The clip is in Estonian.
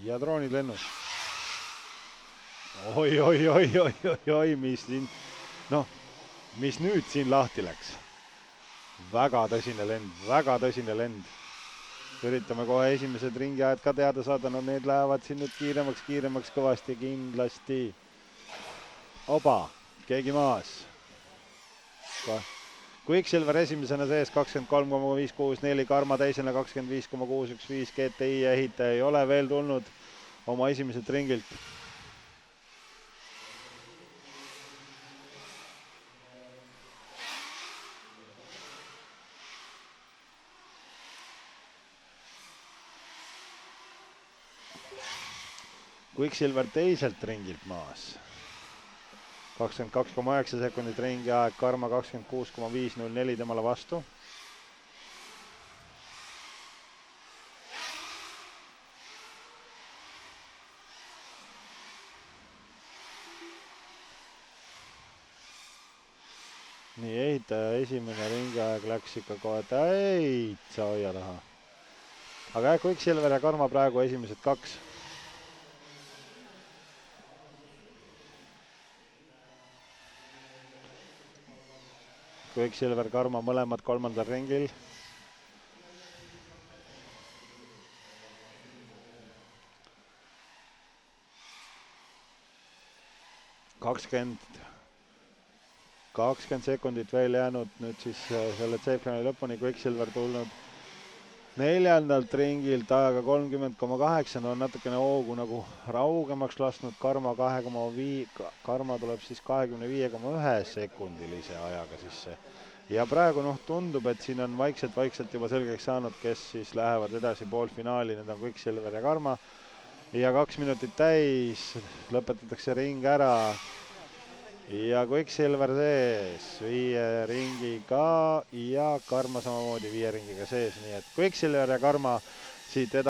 ja droonid lennus. Oi, mis siin, noh, mis nüüd siin lahti läks. Väga tõsine lend. Üritame kohe esimesed ringiajad ka teada saada, no need lähevad siin nüüd kiiremaks kõvasti kindlasti. Oba, keegi maas. Quicksilver esimesena sees 23,564, Karma teisena 25,615, GTI ehitaja ei ole veel tulnud oma esimesed ringilt. Quicksilver teiselt ringilt maas. 22,9 sekundit ringi aeg, Karma 26,504 temale vastu. Nii, ehitaja esimene ringi aeg läks ikka kohe täitsa hoia taha. Aga Quicksilver ja Karma praegu esimesed kaks. Quicksilver, Karma mõlemad kolmandal ringil. kakskümmend sekundit veel jäänud nüüd siis selle C-finaali lõpuni. Quicksilver tulnud neljandalt ringilt ajaga 30,8, no on natukene hoogu nagu raugemaks lasknud. Karma 2,5, Karma tuleb siis 25,1 sekundilise ajaga sisse. Ja praegu tundub, et siin on vaikselt juba selgeks saanud, kes siis lähevad edasi poolfinaali. Need on Quicksilver ja Karma. Ja 2 minutit täis, lõpetatakse ring ära. Ja Quicksilver sees 5 ringiga ja Karma samamoodi 5 ringiga sees. Nii et Quicksilver ja Karma siit edasi.